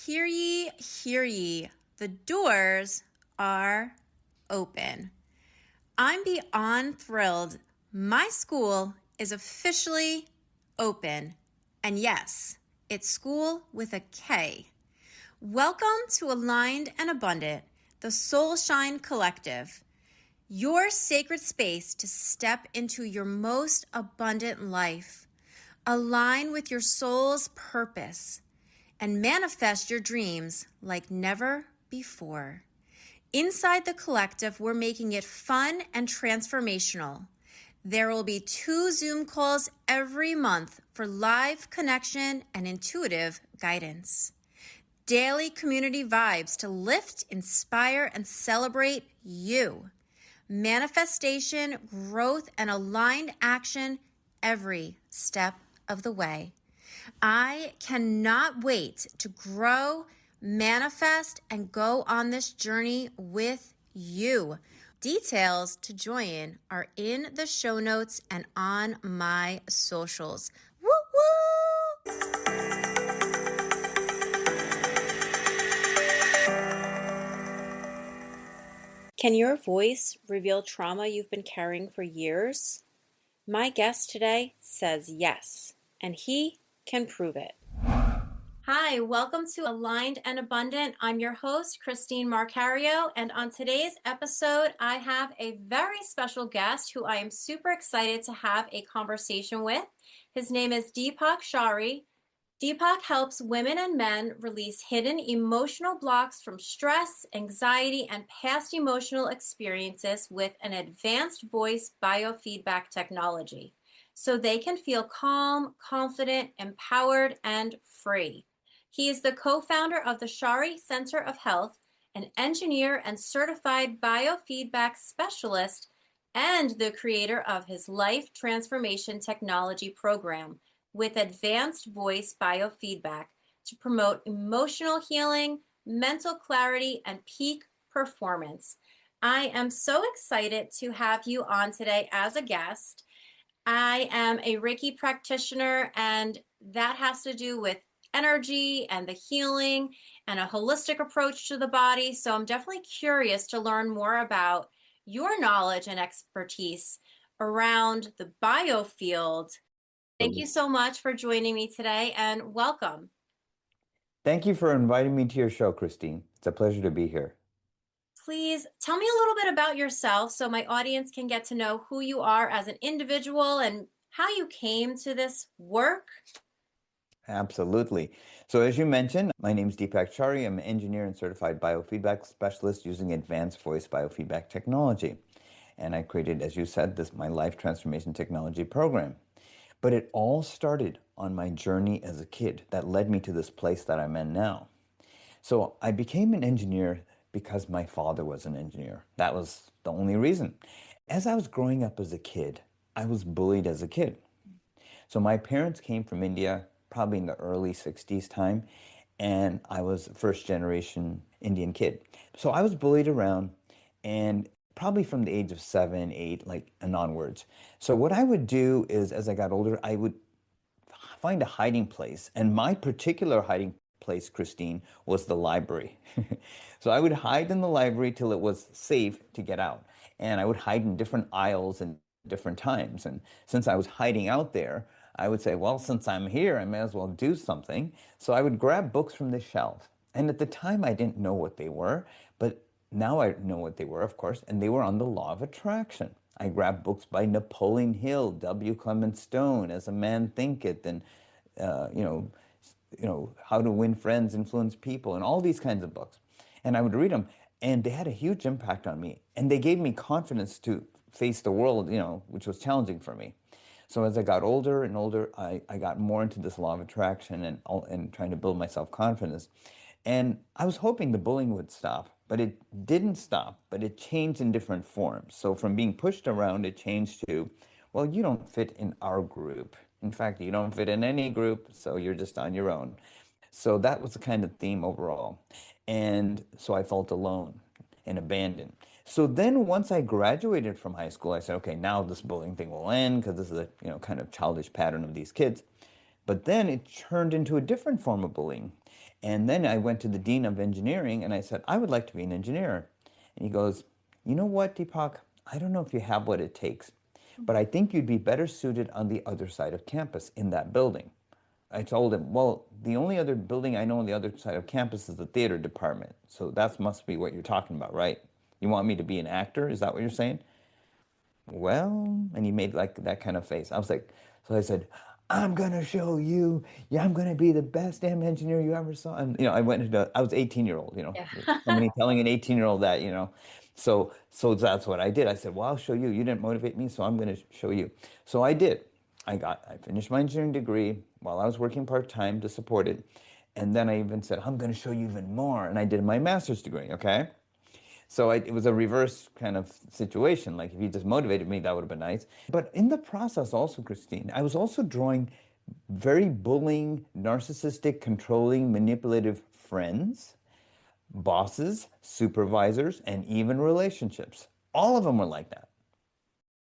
Hear ye, the doors are open. I'm beyond thrilled. My school is officially open. And yes, it's school with a K. Welcome to Aligned and Abundant, the Soul Shine Collective, your sacred space to step into your most abundant life, align with your soul's purpose, and manifest your dreams like never before. Inside the collective, we're making it fun and transformational. There will be 2 Zoom calls every month for live connection and intuitive guidance. Daily community vibes to lift, inspire, and celebrate you. Manifestation, growth, and aligned action every step of the way. I cannot wait to grow, manifest, and go on this journey with you. Details to join are in the show notes and on my socials. Woo woo! Can your voice reveal trauma you've been carrying for years? My guest today says yes, and he can prove it. Hi, welcome to Aligned and Abundant. I'm your host, Christine Marcario, and on today's episode, I have a very special guest who I am super excited to have a conversation with. His name is Deepak Chari. Deepak helps women and men release hidden emotional blocks from stress, anxiety, and past emotional experiences with an advanced voice biofeedback technology, so they can feel calm, confident, empowered, and free. He is the co-founder of the Chari Center of Health, an engineer and certified biofeedback specialist, and the creator of his Life Transformation Technology program with advanced voice biofeedback to promote emotional healing, mental clarity, and peak performance. I am so excited to have you on today as a guest. I am a Reiki practitioner, and that has to do with energy and the healing and a holistic approach to the body. So I'm definitely curious to learn more about your knowledge and expertise around the biofield. Thank you so much for joining me today, and welcome. Thank you for inviting me to your show, Christine. It's a pleasure to be here. Please tell me a little bit about yourself so my audience can get to know who you are as an individual and how you came to this work. Absolutely. So as you mentioned, my name is Deepak Chari. I'm an engineer and certified biofeedback specialist using advanced voice biofeedback technology. And I created, as you said, my Life Transformation Technology program. But it all started on my journey as a kid that led me to this place that I'm in now. So I became an engineer because my father was an engineer. That was the only reason. As I was growing up as a kid, I was bullied as a kid. So my parents came from India, probably in the early 60s time, and I was a first generation Indian kid. So I was bullied around, and probably from the age of 7, 8, and onwards. So what I would do is, as I got older, I would find a hiding place. And my particular hiding place, Christine, was the library. So I would hide in the library till it was safe to get out. And I would hide in different aisles and different times. And since I was hiding out there, I would say, well, since I'm here, I may as well do something. So I would grab books from the shelf. And at the time, I didn't know what they were, but now I know what they were, of course, and they were on the law of attraction. I grabbed books by Napoleon Hill, W. Clement Stone, As a Man Thinketh, and How to Win Friends, Influence People, and all these kinds of books. And I would read them, and they had a huge impact on me. And they gave me confidence to face the world, which was challenging for me. So as I got older and older, I got more into this law of attraction and trying to build my self-confidence. And I was hoping the bullying would stop, but it didn't stop, but it changed in different forms. So from being pushed around, it changed to, well, you don't fit in our group. In fact, you don't fit in any group, so you're just on your own. So that was the kind of theme overall. And so I felt alone and abandoned. So then once I graduated from high school, I said, okay, now this bullying thing will end because this is a kind of childish pattern of these kids. But then it turned into a different form of bullying. And then I went to the dean of engineering and I said, I would like to be an engineer. And he goes, you know what, Deepak? I don't know if you have what it takes, but I think you'd be better suited on the other side of campus in that building. I told him, well, the only other building I know on the other side of campus is the theater department. So that must be what you're talking about, right? You want me to be an actor? Is that what you're saying? Well, and he made like that kind of face. I was like, so I said, I'm gonna show you. Yeah, I'm gonna be the best damn engineer you ever saw. And I went into, I was 18-year-old, Yeah. somebody telling an 18-year-old that. So that's what I did. I said, well, I'll show you. You didn't motivate me, so I'm gonna show you. So I did. I finished my engineering degree while I was working part-time to support it. And then I even said, I'm gonna show you even more. And I did my master's degree, okay? So it was a reverse kind of situation. Like if you just motivated me, that would have been nice. But in the process also, Christine, I was also drawing very bullying, narcissistic, controlling, manipulative friends, bosses, supervisors, and even relationships. All of them were like that.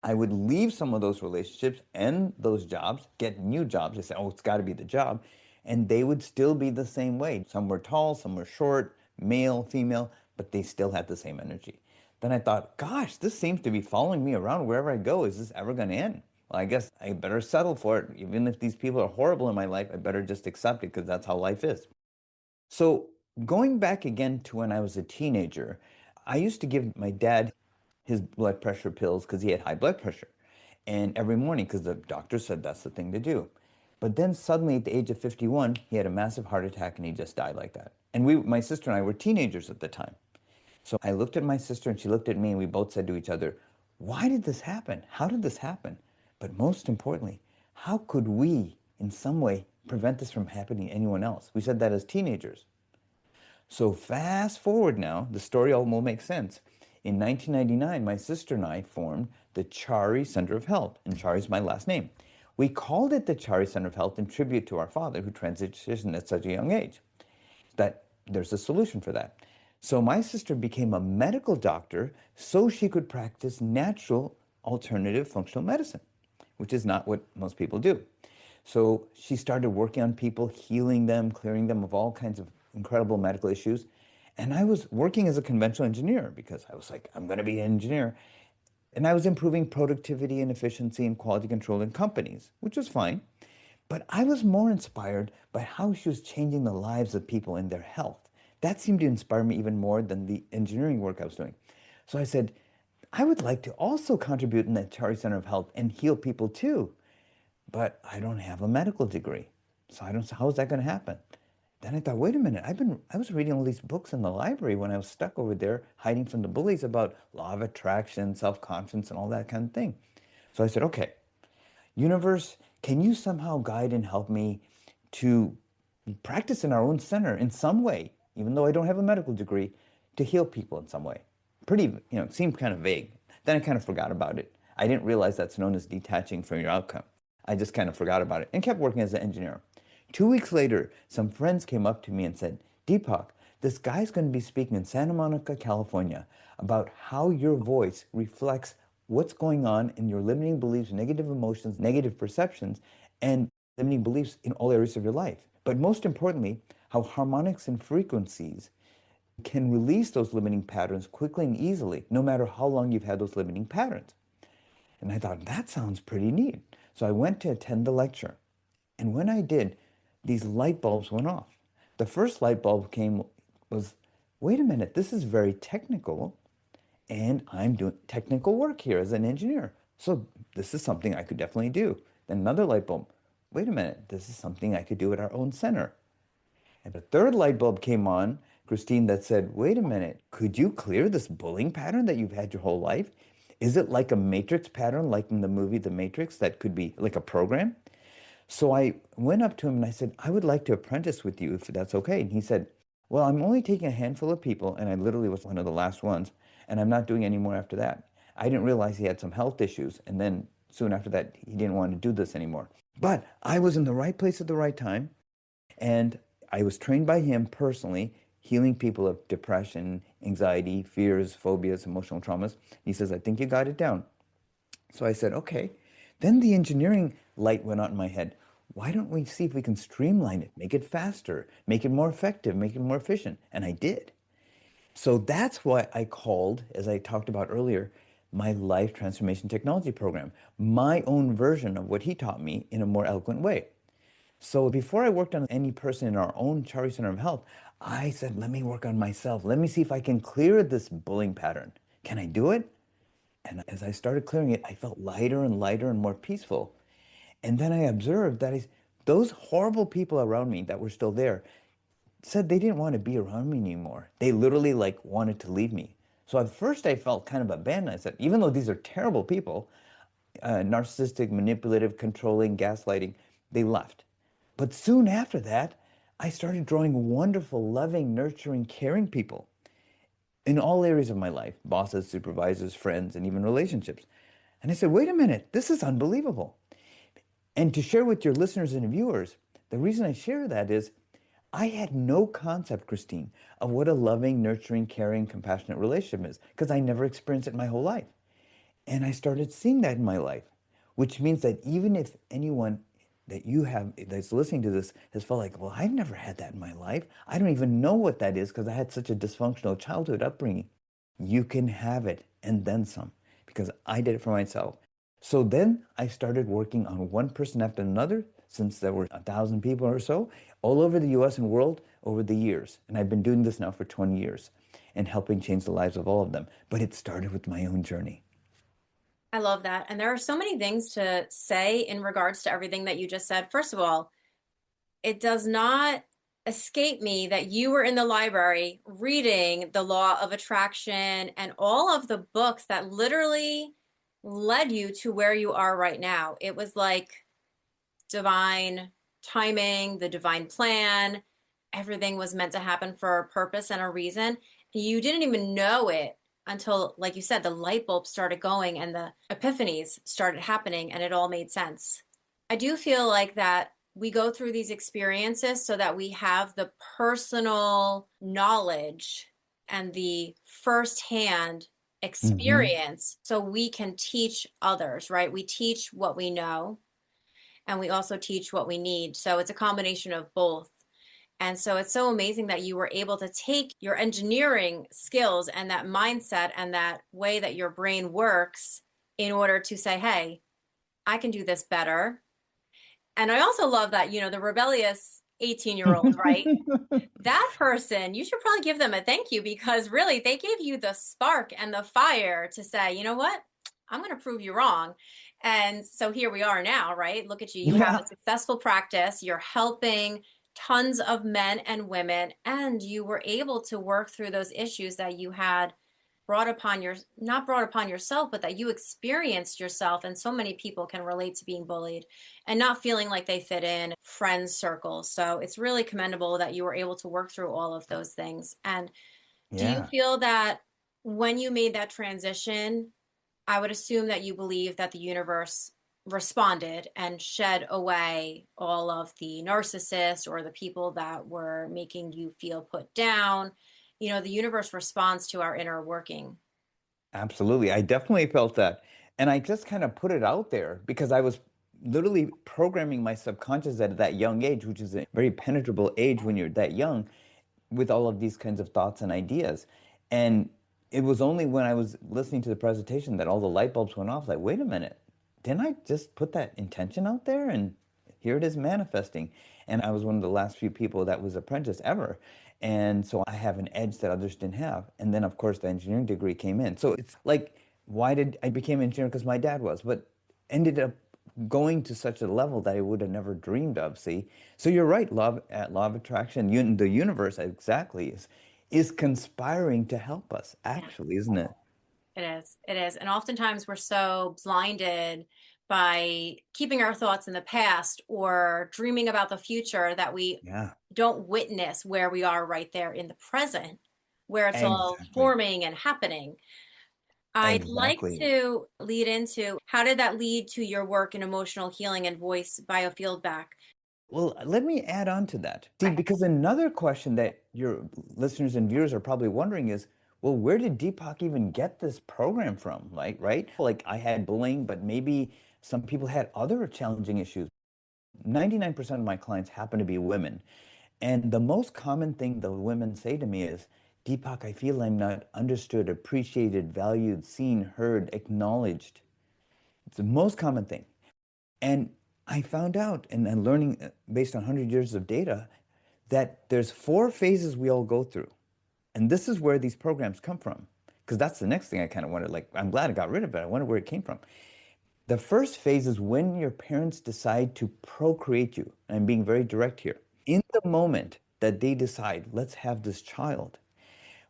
I would leave some of those relationships and those jobs, get new jobs. They say, oh, it's got to be the job. And they would still be the same way. Some were tall, some were short, male, female, but they still had the same energy. Then I thought, gosh, this seems to be following me around wherever I go. Is this ever going to end? Well, I guess I better settle for it. Even if these people are horrible in my life, I better just accept it because that's how life is. So, going back again to when I was a teenager, I used to give my dad his blood pressure pills because he had high blood pressure. And every morning, because the doctor said that's the thing to do. But then suddenly at the age of 51, he had a massive heart attack and he just died like that. And my sister and I were teenagers at the time. So I looked at my sister and she looked at me and we both said to each other, why did this happen? How did this happen? But most importantly, how could we in some way prevent this from happening to anyone else? We said that as teenagers. So fast forward now, the story all will make sense. In 1999, my sister and I formed the Chari Center of Health, and Chari is my last name. We called it the Chari Center of Health in tribute to our father who transitioned at such a young age. That there's a solution for that. So my sister became a medical doctor so she could practice natural alternative functional medicine, which is not what most people do. So she started working on people, healing them, clearing them of all kinds of incredible medical issues. And I was working as a conventional engineer because I was like, I'm going to be an engineer. And I was improving productivity and efficiency and quality control in companies, which was fine. But I was more inspired by how she was changing the lives of people and their health. That seemed to inspire me even more than the engineering work I was doing. So I said, I would like to also contribute in the Chari Center of Health and heal people too. But I don't have a medical degree. So I don't, how is that going to happen? Then I thought, wait a minute, I was reading all these books in the library when I was stuck over there hiding from the bullies about law of attraction, self-confidence, and all that kind of thing. So I said, okay, universe, can you somehow guide and help me to practice in our own center in some way, even though I don't have a medical degree, to heal people in some way? Pretty, it seemed kind of vague. Then I kind of forgot about it. I didn't realize that's known as detaching from your outcome. I just kind of forgot about it and kept working as an engineer. 2 weeks later, some friends came up to me and said, Deepak, this guy's going to be speaking in Santa Monica, California about how your voice reflects what's going on in your limiting beliefs, negative emotions, negative perceptions, and limiting beliefs in all areas of your life. But most importantly, how harmonics and frequencies can release those limiting patterns quickly and easily, no matter how long you've had those limiting patterns. And I thought, that sounds pretty neat. So I went to attend the lecture. And when I did, these light bulbs went off. The first light bulb was, wait a minute, this is very technical, and I'm doing technical work here as an engineer. So this is something I could definitely do. Then another light bulb, wait a minute, this is something I could do at our own center. And the third light bulb came on, Christine, that said, wait a minute, could you clear this bullying pattern that you've had your whole life? Is it like a matrix pattern, like in the movie The Matrix, that could be like a program? So I went up to him and I said, I would like to apprentice with you if that's okay. And he said, well, I'm only taking a handful of people, and I literally was one of the last ones, and I'm not doing any more after that. I didn't realize he had some health issues, and then soon after that, he didn't want to do this anymore. But I was in the right place at the right time, and I was trained by him personally, healing people of depression, anxiety, fears, phobias, emotional traumas. He says, I think you got it down. So I said, okay. Then the engineering light went on in my head. why don't we see if we can streamline it, make it faster, make it more effective, make it more efficient? And I did. So that's why I called, as I talked about earlier, my life transformation technology program, my own version of what he taught me in a more eloquent way. So before I worked on any person in our own Chari Center of Health, I said, let me work on myself. Let me see if I can clear this bullying pattern. Can I do it? And as I started clearing it, I felt lighter and lighter and more peaceful. And then I observed that those horrible people around me that were still there said they didn't want to be around me anymore. They literally like wanted to leave me. So at first I felt kind of abandoned. I said, even though these are terrible people, narcissistic, manipulative, controlling, gaslighting, they left. But soon after that, I started drawing wonderful, loving, nurturing, caring people in all areas of my life, bosses, supervisors, friends, and even relationships. And I said, wait a minute, this is unbelievable. And to share with your listeners and viewers, the reason I share that is I had no concept, Christine, of what a loving, nurturing, caring, compassionate relationship is because I never experienced it my whole life. And I started seeing that in my life, which means that even if anyone that you have that's listening to this has felt like, well, I've never had that in my life. I don't even know what that is because I had such a dysfunctional childhood upbringing. You can have it and then some because I did it for myself. So then I started working on one person after another since there were 1,000 people or so all over the US and world over the years. And I've been doing this now for 20 years and helping change the lives of all of them. But it started with my own journey. I love that. And there are so many things to say in regards to everything that you just said. First of all, it does not escape me that you were in the library reading The Law of Attraction and all of the books that literally led you to where you are right now. It was like divine timing, the divine plan. Everything was meant to happen for a purpose and a reason. You didn't even know it until, like you said, the light bulbs started going and the epiphanies started happening and it all made sense. I do feel like that we go through these experiences so that we have the personal knowledge and the firsthand Mm-hmm. experience so we can teach others, right? We teach what we know and we also teach what we need. So it's a combination of both. And so it's so amazing that you were able to take your engineering skills and that mindset and that way that your brain works in order to say, hey, I can do this better. And I also love that, the rebellious 18-year-old, right? That person, you should probably give them a thank you because really they gave you the spark and the fire to say, you know what? I'm going to prove you wrong. And so here we are now, right? Look at you. You have Yeah. a successful practice. You're helping tons of men and women, and you were able to work through those issues that you had brought upon your not brought upon yourself, but that you experienced yourself. And so many people can relate to being bullied and not feeling like they fit in friends circles. So it's really commendable that you were able to work through all of those things. And do you Yeah. feel that when you made that transition, I would assume that you believe that the universe responded and shed away all of the narcissists or the people that were making you feel put down. The universe responds to our inner working. Absolutely. I definitely felt that. And I just kind of put it out there because I was literally programming my subconscious at that young age, which is a very penetrable age when you're that young, with all of these kinds of thoughts and ideas. And it was only when I was listening to the presentation that all the light bulbs went off. Like, wait a minute, didn't I just put that intention out there? And here it is manifesting. And I was one of the last few people that was apprentice ever. And so I have an edge that others didn't have. And then, of course, the engineering degree came in. So it's like, why did I became an engineer? Because my dad was, but ended up going to such a level that I would have never dreamed of. See, so you're right. Law of attraction, the universe exactly is conspiring to help us. Yeah. Actually, isn't it? It is. It is. And oftentimes we're so blinded by keeping our thoughts in the past or dreaming about the future that we Yeah, don't witness where we are right there in the present, where it's all exactly, forming and happening. I'd like exactly. to lead into how did that lead to your work in emotional healing and voice biofeedback? Well, let me add on to that. See, because another question that your listeners and viewers are probably wondering is, well, where did Deepak even get this program from? Like, right? Like I had bullying, but maybe some people had other challenging issues. 99% of my clients happen to be women. And the most common thing the women say to me is, Deepak, I feel I'm not understood, appreciated, valued, seen, heard, acknowledged. It's the most common thing. And I found out, and learning based on 100 years of data, that there's four phases we all go through. And this is where these programs come from. Because that's the next thing I kind of wondered. Like, I'm glad I got rid of it. I wonder where it came from. The first phase is when your parents decide to procreate you. And I'm being very direct here. In the moment that they decide, let's have this child,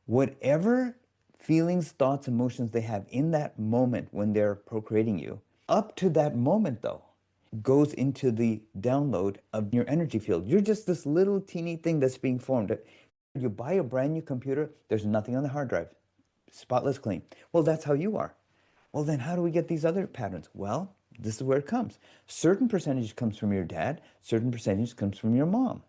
whatever feelings, thoughts, emotions they have in that moment when they're procreating you, up to that moment though, goes into the download of your energy field. You're just this little teeny thing that's being formed. You buy a brand new computer, there's nothing on the hard drive, spotless clean. Well, that's how you are. Well, then how do we get these other patterns? Well, this is where it comes. Certain percentage comes from your dad, certain percentage comes from your mom.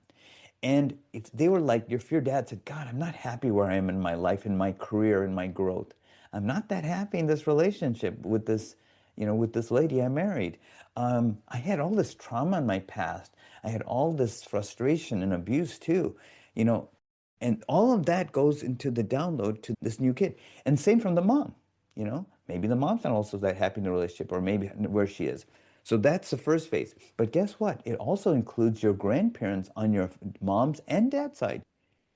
And they were like, if your dad said, God, I'm not happy where I am in my life, in my career, in my growth. I'm not that happy in this relationship with this, with this lady I married. I had all this trauma in my past. I had all this frustration and abuse too, you know, and all of that goes into the download to this new kid. And same from the mom, maybe the mom's not also that happy in the relationship or maybe where she is. So that's the first phase. But guess what? It also includes your grandparents on your mom's and dad's side.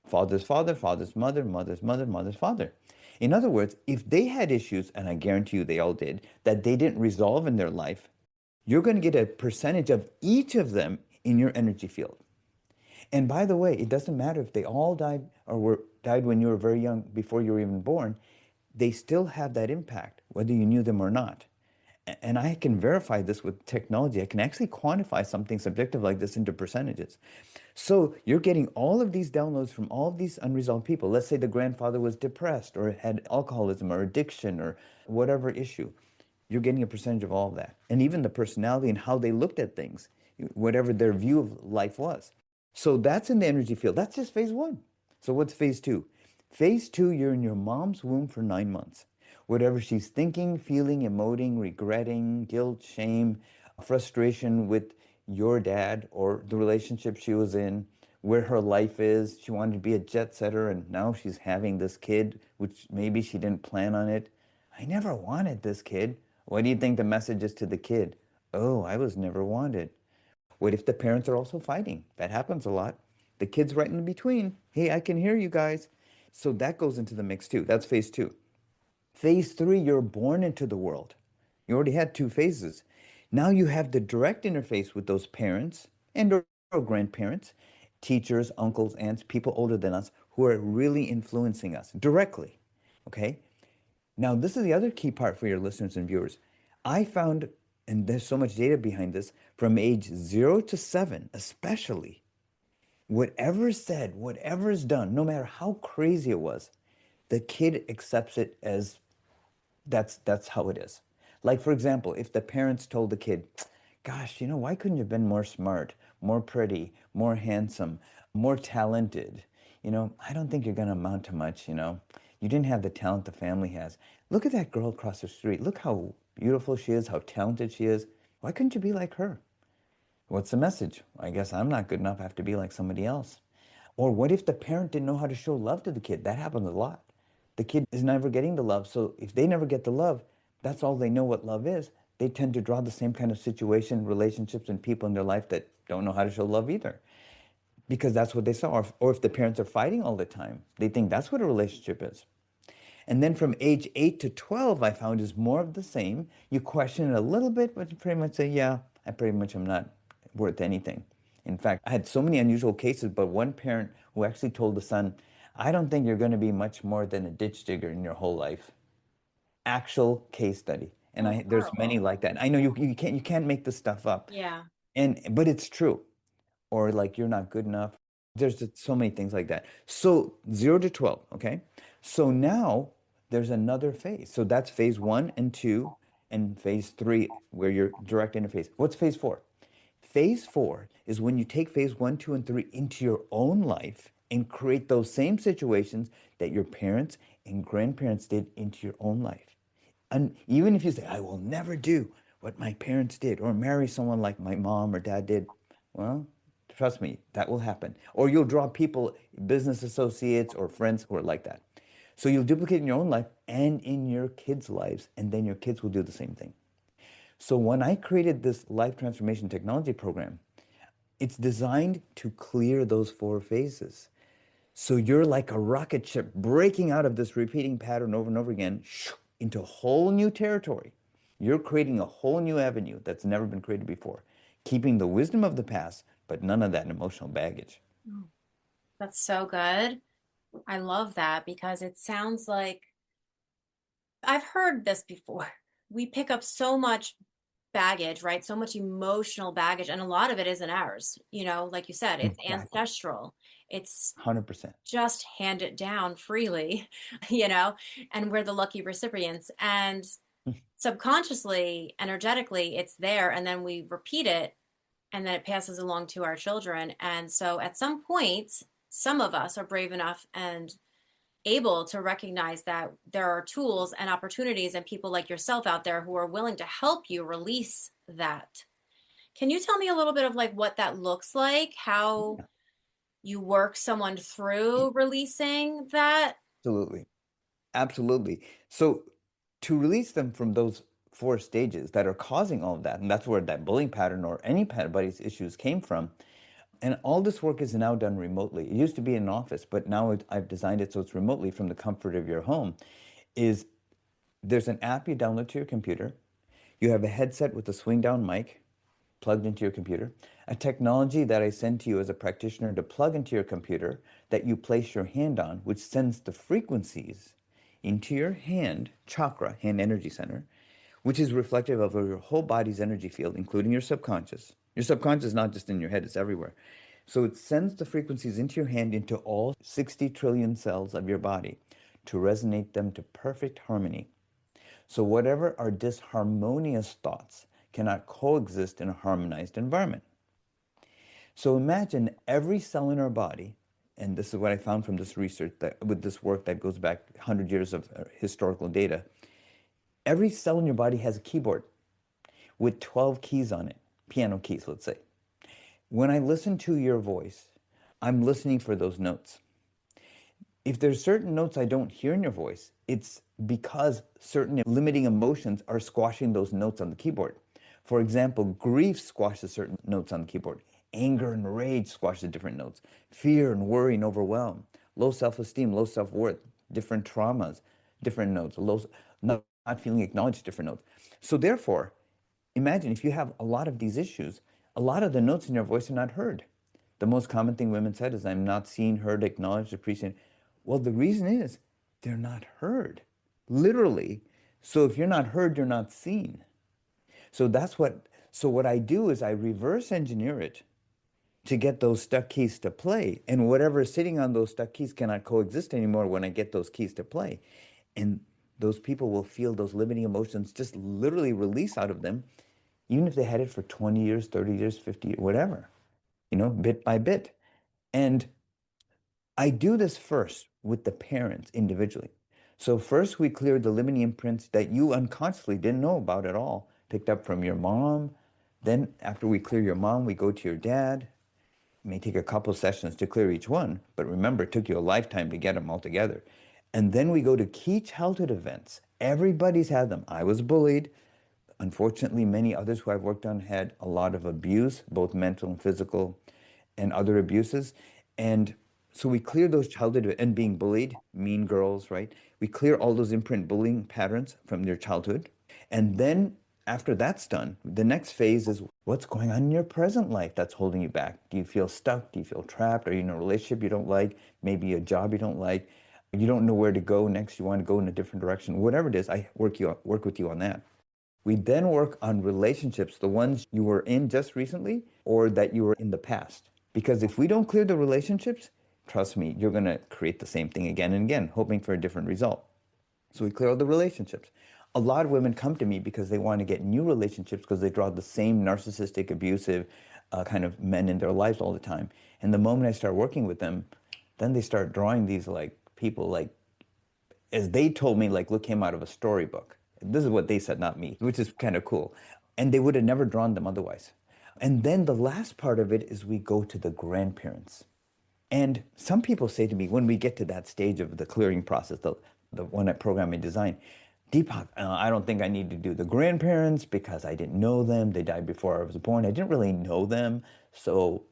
Father's father, father's mother, mother's mother, mother's father. In other words, if they had issues, and I guarantee you they all did, that they didn't resolve in their life, you're going to get a percentage of each of them in your energy field. And by the way, it doesn't matter if they all died or died when you were very young, before you were even born, they still have that impact, whether you knew them or not. And I can verify this with technology. I can actually quantify something subjective like this into percentages. So you're getting all of these downloads from all of these unresolved people. Let's say the grandfather was depressed or had alcoholism or addiction or whatever issue. You're getting a percentage of all of that. And even the personality and how they looked at things, whatever their view of life was. So that's in the energy field. That's just phase one. So what's phase two? Phase two, you're in your mom's womb for 9 months. Whatever she's thinking, feeling, emoting, regretting, guilt, shame, frustration with your dad or the relationship she was in, where her life is. She wanted to be a jet setter and now she's having this kid, which maybe she didn't plan on it. I never wanted this kid. What do you think the message is to the kid? Oh, I was never wanted. What if the parents are also fighting? That happens a lot. The kid's right in between. Hey, I can hear you guys. So that goes into the mix too. That's phase two. Phase three, you're born into the world. You already had two phases. Now you have the direct interface with those parents and or grandparents, teachers, uncles, aunts, people older than us who are really influencing us directly. Okay? Now, this is the other key part for your listeners and viewers. I found, and there's so much data behind this, from age 0 to 7, especially, whatever is said, whatever is done, no matter how crazy it was, the kid accepts it as that's how it is. Like, for example, if the parents told the kid, gosh, why couldn't you have been more smart, more pretty, more handsome, more talented? I don't think you're going to amount to much. You didn't have the talent the family has. Look at that girl across the street. Look how beautiful she is, how talented she is. Why couldn't you be like her? What's the message? I guess I'm not good enough. I have to be like somebody else. Or what if the parent didn't know how to show love to the kid? That happens a lot. The kid is never getting the love. So if they never get the love, that's all they know what love is. They tend to draw the same kind of situation, relationships, and people in their life that don't know how to show love either. Because that's what they saw. Or if the parents are fighting all the time, they think that's what a relationship is. And then from age 8 to 12, I found is more of the same. You question it a little bit, but you pretty much say, yeah, I pretty much am not worth anything. In fact, I had so many unusual cases, but one parent who actually told the son, I don't think you're going to be much more than a ditch digger in your whole life. Actual case study. And Oh, there's many horrible. like that. I know you can't make this stuff up. Yeah. But it's true. Or like you're not good enough. There's just so many things like that. So 0 to 12, okay? So now there's another phase. So that's phase one and two, and phase three, where you're direct interface. What's phase four? Phase four is when you take phase one, two, and three into your own life and create those same situations that your parents and grandparents did into your own life. And even if you say, I will never do what my parents did or marry someone like my mom or dad did, Well, trust me, that will happen. Or you'll draw people, business associates or friends who are like that. So you'll duplicate in your own life and in your kids' lives, and then your kids will do the same thing. So when I created this life transformation technology program, it's designed to clear those four phases. So you're like a rocket ship breaking out of this repeating pattern over and over again into a whole new territory. You're creating a whole new avenue that's never been created before, keeping the wisdom of the past, but none of that emotional baggage. Oh, that's so good. I love that because it sounds like I've heard this before. We pick up so much baggage, right? So much emotional baggage, and a lot of it isn't ours. Like you said, it's Exactly. ancestral. It's 100%. just hand it down freely, you know, and we're the lucky recipients. And subconsciously, energetically, it's there, and then we repeat it, and then it passes along to our children. And so at some point, some of us are brave enough and able to recognize that there are tools and opportunities and people like yourself out there who are willing to help you release that. Can you tell me a little bit of like what that looks like, how Yeah, you work someone through releasing that? absolutely. Absolutely. So to release them from those four stages that are causing all of that, and that's where that bullying pattern or anybody's issues came from. And all this work is now done remotely. It used to be in an office, but now I've designed it so it's remotely from the comfort of your home. Is there's an app you download to your computer. You have a headset with a swing down mic plugged into your computer, a technology that I send to you as a practitioner to plug into your computer that you place your hand on, which sends the frequencies into your hand chakra, hand energy center, which is reflective of your whole body's energy field, including your subconscious. Your subconscious is not just in your head, it's everywhere. So it sends the frequencies into your hand into all 60 trillion cells of your body to resonate them to perfect harmony. So whatever are disharmonious thoughts cannot coexist in a harmonized environment. So imagine every cell in our body, and this is what I found from this research that with this work that goes back 100 years of historical data. Every cell in your body has a keyboard with 12 keys on it, piano keys, let's say. When I listen to your voice, I'm listening for those notes. If there's certain notes I don't hear in your voice, it's because certain limiting emotions are squashing those notes on the keyboard. For example, grief squashes certain notes on the keyboard. Anger and rage squashes different notes. Fear and worry and overwhelm. Low self-esteem, low self-worth, different traumas, different notes. Not feeling acknowledged, different notes. So therefore, imagine if you have a lot of these issues, a lot of the notes in your voice are not heard. The most common thing women said is, I'm not seen, heard, acknowledged, appreciated. Well, the reason is they're not heard, literally. So if you're not heard, you're not seen. So what I do is I reverse engineer it to get those stuck keys to play. And whatever is sitting on those stuck keys cannot coexist anymore when I get those keys to play. And those people will feel those limiting emotions just literally release out of them, even if they had it for 20 years, 30 years, 50 years, whatever, bit by bit. And I do this first with the parents individually. So first we clear the limiting imprints that you unconsciously didn't know about at all, picked up from your mom. Then after we clear your mom, we go to your dad. It may take a couple sessions to clear each one, but remember, it took you a lifetime to get them all together. And then we go to key childhood events. Everybody's had them. I was bullied. Unfortunately, many others who I've worked on had a lot of abuse, both mental and physical, and other abuses. And so we clear those childhood and being bullied, mean girls, right? We clear all those imprint bullying patterns from their childhood. And then after that's done, the next phase is what's going on in your present life that's holding you back. Do you feel stuck? Do you feel trapped? Are you in a relationship you don't like? Maybe a job you don't like? You don't know where to go next. You want to go in a different direction. Whatever it is, I work with you on that. We then work on relationships, the ones you were in just recently or that you were in the past. Because if we don't clear the relationships, trust me, you're going to create the same thing again and again, hoping for a different result. So we clear all the relationships. A lot of women come to me because they want to get new relationships because they draw the same narcissistic, abusive kind of men in their lives all the time. And the moment I start working with them, then they start drawing these like people like as they told me, like, look came out of a storybook. This is what they said, not me, which is kind of cool. And they would have never drawn them otherwise. And then the last part of it is we go to the grandparents. And some people say to me when we get to that stage of the clearing process, the one at Program and Design, Deepak, I don't think I need to do the grandparents because I didn't know them. They died before I was born. I didn't really know them. So,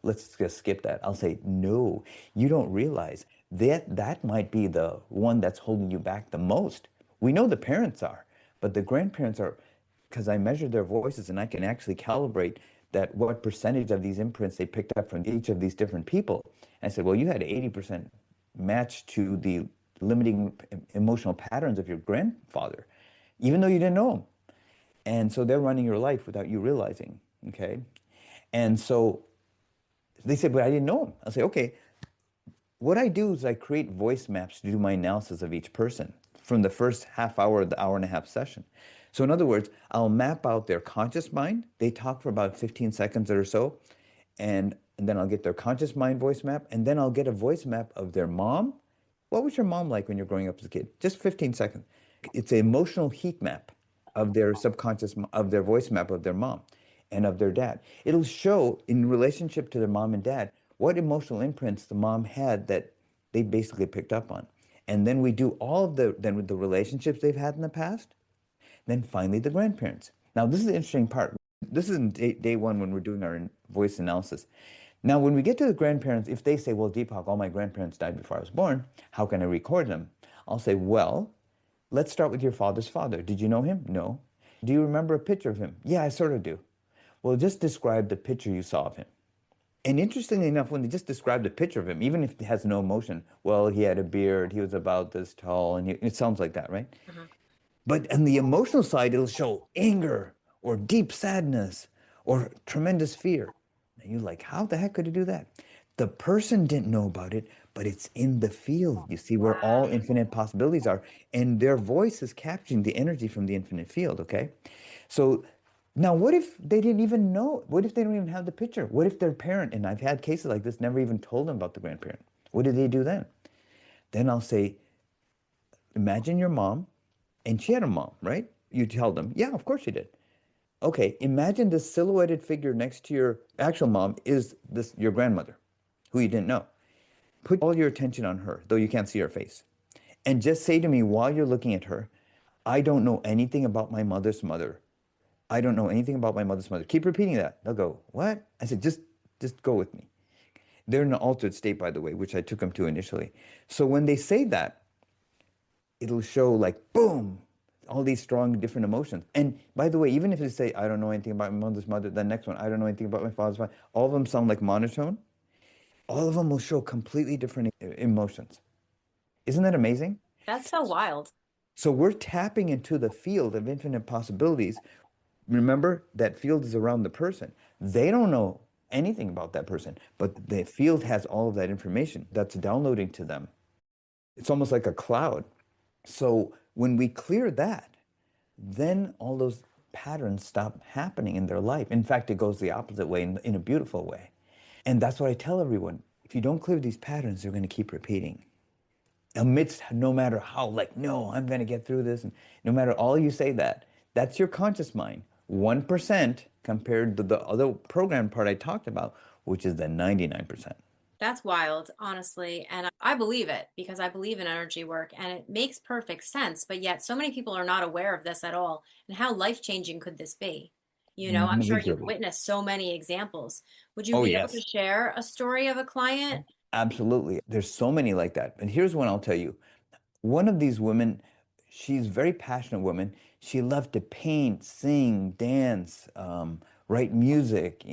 let's just skip that. I'll say, no, you don't realize that might be the one that's holding you back the most. We know the parents are, but the grandparents are, because I measure their voices and I can actually calibrate that what percentage of these imprints they picked up from each of these different people. And I said, well, you had 80% match to the limiting emotional patterns of your grandfather, even though you didn't know him. And so they're running your life without you realizing. Okay. And so they said, but I didn't know him. I'll say, okay, what I do is I create voice maps to do my analysis of each person from the first half hour of the hour and a half session. So in other words, I'll map out their conscious mind. They talk for about 15 seconds or so, and then I'll get their conscious mind voice map, and then I'll get a voice map of their mom. What was your mom like when you're growing up as a kid? Just 15 seconds. It's an emotional heat map of their subconscious, of their voice map of their mom and of their dad. It'll show in relationship to their mom and dad what emotional imprints the mom had that they basically picked up on. And then we do all of then with the relationships they've had in the past. Then finally the grandparents. Now this is the interesting part. This is day one when we're doing our voice analysis. Now, when we get to the grandparents, if they say, well, Deepak, all my grandparents died before I was born, how can I record them? I'll say, well, let's start with your father's father. Did you know him? No. Do you remember a picture of him? Yeah, I sort of do. Well, just describe the picture you saw of him. And interestingly enough, when they just describe the picture of him, even if it has no emotion, well, he had a beard, he was about this tall, and it sounds like that, right? Uh-huh. But on the emotional side, it'll show anger or deep sadness or tremendous fear. And you're like, how the heck could it do that? The person didn't know about it, but it's in the field. You see where all infinite possibilities are. And their voice is capturing the energy from the infinite field, okay? So now what if they didn't even know? What if they don't even have the picture? What if their parent, and I've had cases like this, never even told them about the grandparent? What do they do then? Then I'll say, imagine your mom, and she had a mom, right? You tell them, yeah, of course she did. Okay, imagine this silhouetted figure next to your actual mom is this your grandmother, who you didn't know. Put all your attention on her, though you can't see her face. And just say to me while you're looking at her, I don't know anything about my mother's mother. I don't know anything about my mother's mother. Keep repeating that. They'll go, what? I said, just go with me. They're in an altered state, by the way, which I took them to initially. So when they say that, it'll show like, boom, all these strong different emotions. And by the way, even if they say, I don't know anything about my mother's mother, the next one, I don't know anything about my father's father, all of them sound like monotone. All of them will show completely different emotions. Isn't that amazing? That's so wild. So we're tapping into the field of infinite possibilities. Remember, that field is around the person. They don't know anything about that person, but the field has all of that information that's downloading to them. It's almost like a cloud. So when we clear that, then all those patterns stop happening in their life. In fact, it goes the opposite way in a beautiful way. And that's what I tell everyone. If you don't clear these patterns, they're going to keep repeating. Amidst no matter how, like, no, I'm going to get through this. And no matter all you say that, that's your conscious mind. 1% compared to the other program part I talked about, which is the 99%. That's wild, honestly. And I believe it because I believe in energy work and it makes perfect sense. But yet, so many people are not aware of this at all. And how life-changing could this be? I'm sure you've Majorly. witnessed so many examples. Would you Oh, be able to yes. share a story of a client? Absolutely. There's so many like that. And here's one I'll tell you. One of these women, she's a very passionate woman. She loved to paint, sing, dance, write music,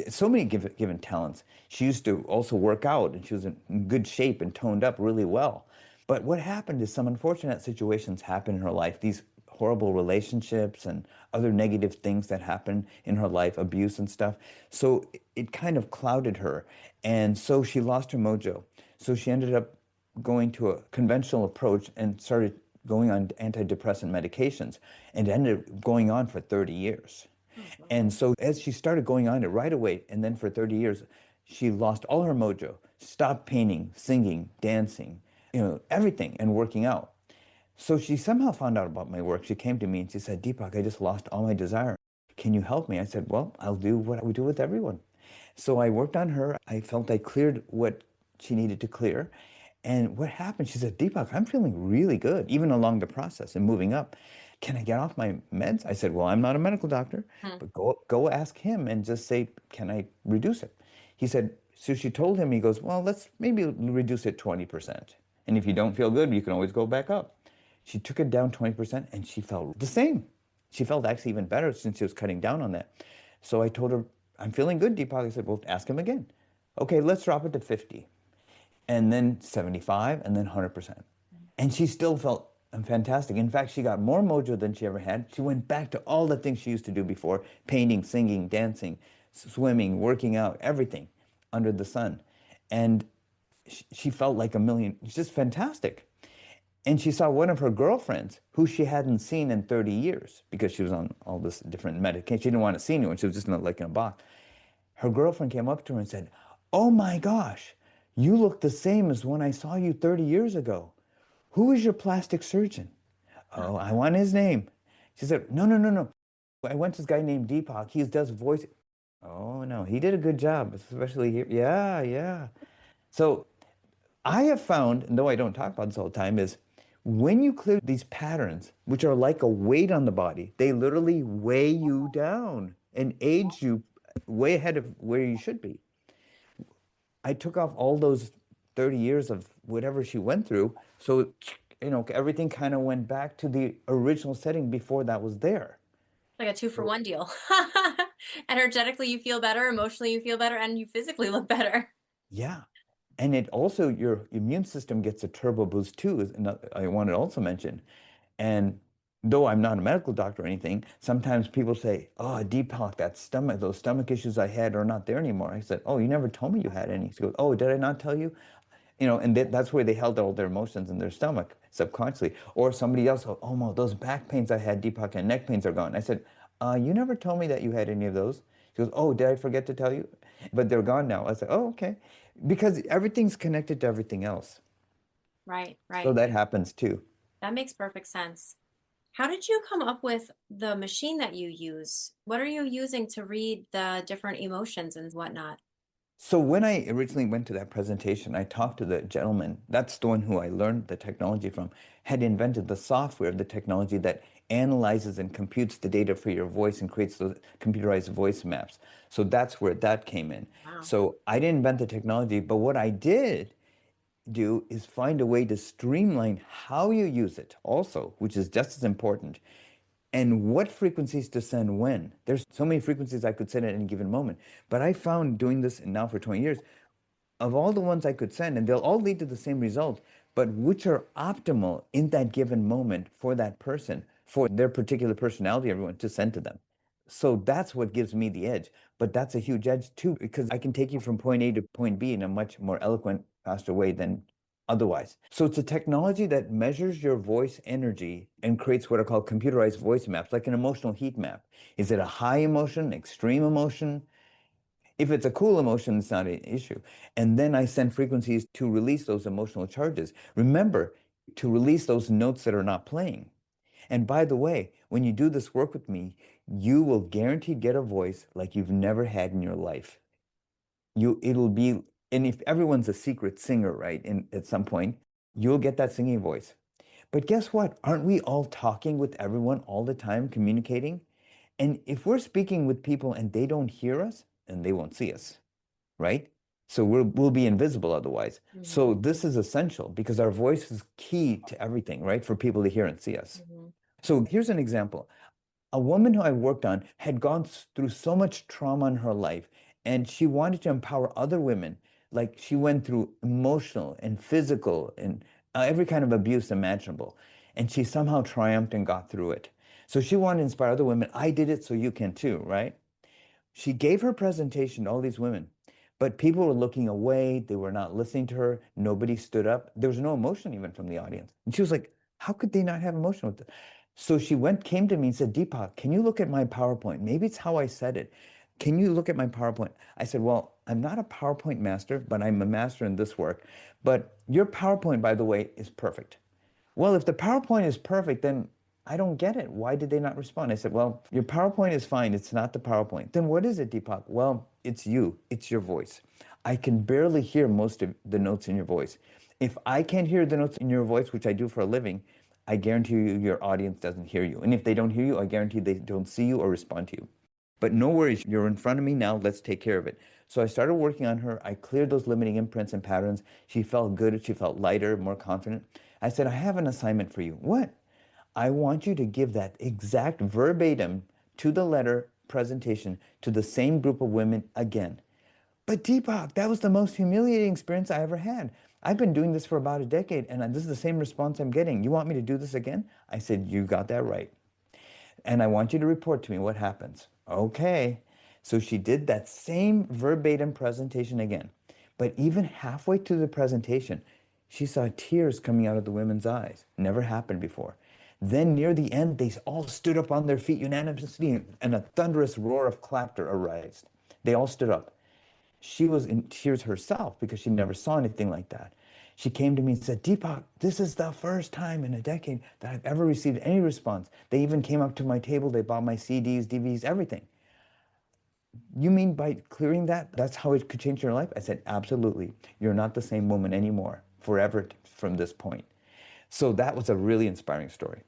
so many given talents. She used to also work out and she was in good shape and toned up really well. But what happened is some unfortunate situations happened in her life, these horrible relationships and other negative things that happened in her life, abuse and stuff. So it kind of clouded her. And so she lost her mojo. So she ended up going to a conventional approach and started going on antidepressant medications and ended up going on for 30 years. Oh, wow. And so as she started going on it right away, and then for 30 years, she lost all her mojo, stopped painting, singing, dancing, everything, and working out. So she somehow found out about my work. She came to me and she said, Deepak, I just lost all my desire. can you help me? I said, well, I'll do what I would do with everyone. So I worked on her. I felt I cleared what she needed to clear. And what happened? She said, Deepak, I'm feeling really good, even along the process and moving up. Can I get off my meds? I said, well, I'm not a medical doctor, Hmm. but go ask him and just say, can I reduce it? He said, so she told him, he goes, well, let's maybe reduce it 20%. And if you don't feel good, you can always go back up. She took it down 20% and she felt the same. She felt actually even better since she was cutting down on that. So I told her, I'm feeling good, Deepak. I said, well, ask him again. Okay, let's drop it to 50 and then 75 and then 100%. And she still felt fantastic. In fact, she got more mojo than she ever had. She went back to all the things she used to do before: painting, singing, dancing, swimming, working out, everything under the sun. And she felt like a million. It's just fantastic. And she saw one of her girlfriends who she hadn't seen in 30 years because she was on all this different medication. She didn't want to see anyone. She was just like in a box. Her girlfriend came up to her and said, oh my gosh, you look the same as when I saw you 30 years ago. Who is your plastic surgeon? Oh, I want his name. She said, no, no, no, no. I went to this guy named Deepak. He does voice. Oh, no, he did a good job, especially here. Yeah, yeah. So I have found, and though I don't talk about this all the time, is when you clear these patterns, which are like a weight on the body, they literally weigh you down and age you way ahead of where you should be. I took off all those 30 years of whatever she went through. So, everything kind of went back to the original setting before that was there. Like a two for So, one deal. Energetically, you feel better. Emotionally, you feel better. And you physically look better. yeah. And it also, your immune system gets a turbo boost too, I want to also mention. And though I'm not a medical doctor or anything, sometimes people say, oh, Deepak, those stomach issues I had are not there anymore. I said, oh, you never told me you had any. She goes, oh, did I not tell you? And that's where they held all their emotions in their stomach subconsciously. Or somebody else, oh, Mo, those back pains I had, Deepak, and neck pains are gone. I said, you never told me that you had any of those. She goes, oh, did I forget to tell you? But they're gone now. I said, oh, okay. Because everything's connected to everything else. Right, So right. that happens too. That makes perfect sense. How did you come up with the machine that you use? What are you using to read the different emotions and whatnot? So when I originally went to that presentation, I talked to the gentleman, that's the one who I learned the technology from, had invented the software, the technology that analyzes and computes the data for your voice and creates those computerized voice maps. So that's where that came in. Wow. So I didn't invent the technology, but what I did do is find a way to streamline how you use it also, which is just as important, and what frequencies to send when. There's so many frequencies I could send at any given moment. But I found doing this now for 20 years, of all the ones I could send, and they'll all lead to the same result, but which are optimal in that given moment for that person, for their particular personality, everyone, to send to them. So that's what gives me the edge. But that's a huge edge too, because I can take you from point A to point B in a much more eloquent, faster way than otherwise. So it's a technology that measures your voice energy and creates what are called computerized voice maps, like an emotional heat map. Is it a high emotion, extreme emotion? If it's a cool emotion, it's not an issue. And then I send frequencies to release those emotional charges. Remember, to release those notes that are not playing. And by the way, when you do this work with me, you will guaranteed get a voice like you've never had in your life. It'll be, and if everyone's a secret singer, right, at some point, you'll get that singing voice. But guess what? Aren't we all talking with everyone all the time, communicating? And if we're speaking with people and they don't hear us, then they won't see us, right? So we'll be invisible otherwise. Hmm. So this is essential because our voice is key to everything, right? For people to hear and see us. Hmm. So here's an example. A woman who I worked on had gone through so much trauma in her life, and she wanted to empower other women. Like she went through emotional and physical and every kind of abuse imaginable. And she somehow triumphed and got through it. So she wanted to inspire other women. I did it, so you can too, right? She gave her presentation to all these women, but people were looking away. They were not listening to her. Nobody stood up. There was no emotion even from the audience. And she was like, how could they not have emotion with this? So she came to me and said, Deepak, can you look at my PowerPoint? Maybe it's how I said it. Can you look at my PowerPoint? I said, well, I'm not a PowerPoint master, but I'm a master in this work. But your PowerPoint, by the way, is perfect. Well, if the PowerPoint is perfect, then I don't get it. Why did they not respond? I said, well, your PowerPoint is fine. It's not the PowerPoint. Then what is it, Deepak? Well, it's you. It's your voice. I can barely hear most of the notes in your voice. If I can't hear the notes in your voice, which I do for a living, I guarantee you your audience doesn't hear you. And if they don't hear you, I guarantee they don't see you or respond to you. But no worries, you're in front of me now. Let's take care of it. So I started working on her. I cleared those limiting imprints and patterns. She felt good. She felt lighter, more confident. I said, I have an assignment for you. What? I want you to give that exact verbatim to the letter presentation to the same group of women again. But Deepak, that was the most humiliating experience I ever had. I've been doing this for about a decade, and this is the same response I'm getting. You want me to do this again? I said, you got that right. And I want you to report to me what happens. Okay. So she did that same verbatim presentation again. But even halfway through the presentation, she saw tears coming out of the women's eyes. Never happened before. Then near the end, they all stood up on their feet unanimously, and a thunderous roar of laughter arose. They all stood up. She was in tears herself because she never saw anything like that. She came to me and said, Deepak, this is the first time in a decade that I've ever received any response. They even came up to my table. They bought my CDs, DVDs, everything. You mean by clearing that, that's how it could change your life? I said, absolutely. You're not the same woman anymore, forever from this point. So that was a really inspiring story.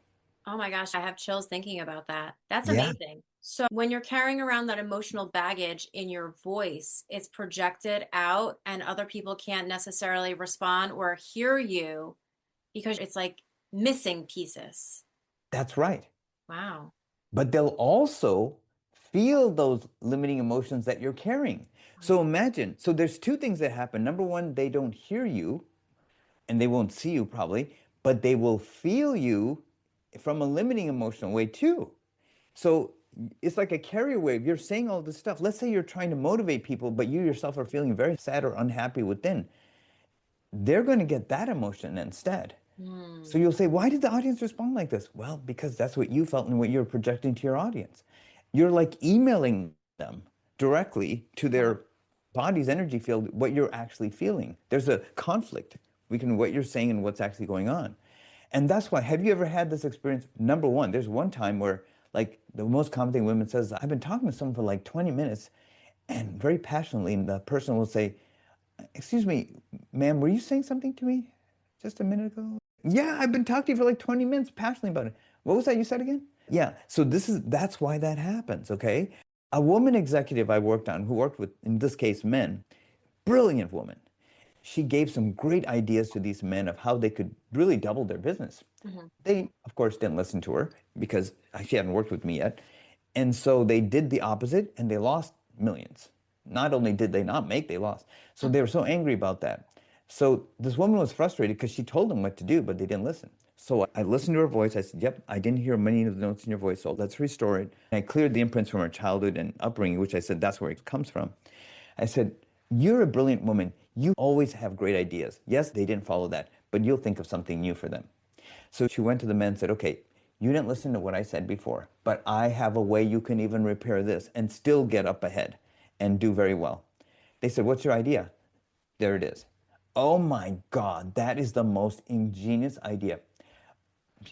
Oh my gosh, I have chills thinking about that. That's Yeah, amazing. So, when you're carrying around that emotional baggage in your voice, it's projected out, and other people can't necessarily respond or hear you because it's like missing pieces. that's right. Wow. But they'll also feel those limiting emotions that you're carrying. So imagine, so there's two things that happen. Number one, they don't hear you and they won't see you probably, but they will feel you from a limiting emotional way too. So it's like a carrier wave. You're saying all this stuff. Let's say you're trying to motivate people, but you yourself are feeling very sad or unhappy within. They're going to get that emotion instead. So Hmm. you'll say, why did the audience respond like this? Well, because that's what you felt and what you're projecting to your audience. You're like emailing them directly to Yeah. their body's energy field what you're actually feeling. There's a conflict between what you're saying and what's actually going on. And that's why, have you ever had this experience? Number one, there's one time where, like, the most common thing women says, I've been talking to someone for like 20 minutes and very passionately, and the person will say, excuse me, ma'am, were you saying something to me just a minute ago? Yeah, I've been talking to you for like 20 minutes passionately about it. What was that you said again? Yeah, so that's why that happens, okay? A woman executive I worked on who worked with, in this case, men, brilliant woman. She gave some great ideas to these men of how they could really double their business. Hmm. They, of course, didn't listen to her because she hadn't worked with me yet. And so they did the opposite and they lost millions. Not only did they not make, they lost. So they were so angry about that. So this woman was frustrated because she told them what to do, but they didn't listen. So I listened to her voice. I said, yep, I didn't hear many of the notes in your voice, so let's restore it. And I cleared the imprints from her childhood and upbringing, which I said that's where it comes from. I said, you're a brilliant woman. You always have great ideas. Yes, they didn't follow that, but you'll think of something new for them. So she went to the men and said, okay, you didn't listen to what I said before, but I have a way you can even repair this and still get up ahead and do very well. They said, what's your idea? There it is. Oh my God, that is the most ingenious idea.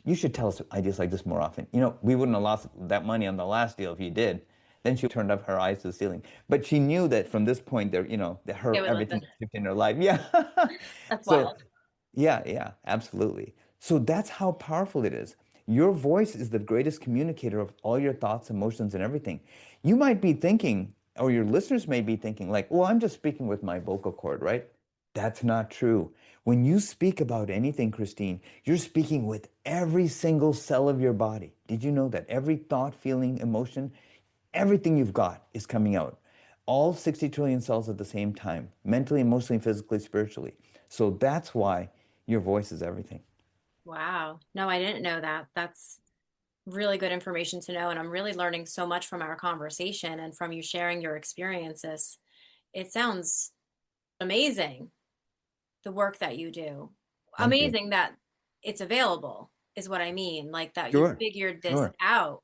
You should tell us ideas like this more often. You know, we wouldn't have lost that money on the last deal if you did. Then she turned up her eyes to the ceiling. But she knew that from this point there, you know, that They her would listen. everything shifted in her life. Yeah. That's So wild. yeah, yeah, absolutely. So that's how powerful it is. Your voice is the greatest communicator of all your thoughts, emotions, and everything. You might be thinking, or your listeners may be thinking, like, well, I'm just speaking with my vocal cord, right? That's not true. When you speak about anything, Christine, you're speaking with every single cell of your body. Did you know that? Every thought, feeling, emotion, everything you've got is coming out. All 60 trillion cells at the same time, mentally, emotionally, physically, spiritually. So that's why your voice is everything. Wow. No, I didn't know that. That's really good information to know. And I'm really learning so much from our conversation and from you sharing your experiences. It sounds amazing, the work that you do. Thank you. Amazing that it's available, is what I mean. Like that you Sure, figured this sure. out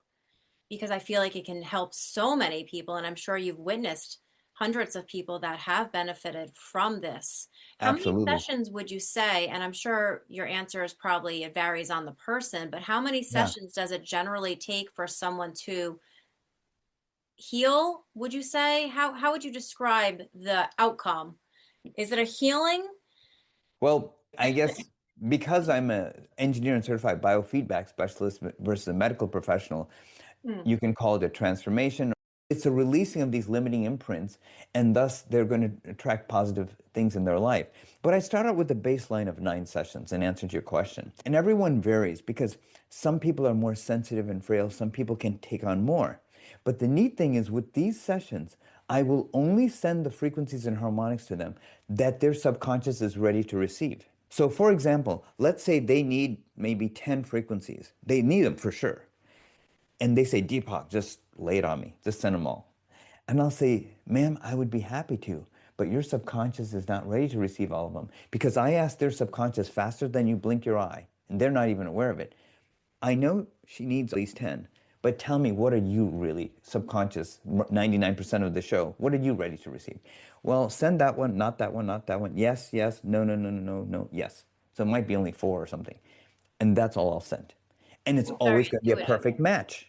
because I feel like it can help so many people. And I'm sure you've witnessed hundreds of people that have benefited from this. How many Absolutely. sessions would you say, and I'm sure your answer is probably it varies on the person, but how many Yeah. sessions does it generally take for someone to heal, would you say? How would you describe the outcome? Is it a healing? Well, I guess because I'm an engineer and certified biofeedback specialist versus a medical professional, Hmm. you can call it a transformation. It's a releasing of these limiting imprints, and thus they're going to attract positive things in their life. But I start out with a baseline of 9 sessions in answer to your question. And everyone varies because some people are more sensitive and frail, some people can take on more. But the neat thing is with these sessions, I will only send the frequencies and harmonics to them that their subconscious is ready to receive. So, for example, let's say they need maybe 10 frequencies. They need them for sure. And they say, Deepak, just lay it on me, just send them all. And I'll say, ma'am, I would be happy to, but your subconscious is not ready to receive all of them because I asked their subconscious faster than you blink your eye, and they're not even aware of it. I know she needs at least 10, but tell me, what are you really subconscious, 99% of the show? What are you ready to receive? Well, send that one, not that one, not that one. Yes, yes, no, no, no, no, no, no, yes. So it might be only 4 or something. And that's all I'll send. And it's Very always going to be a intuitive. perfect match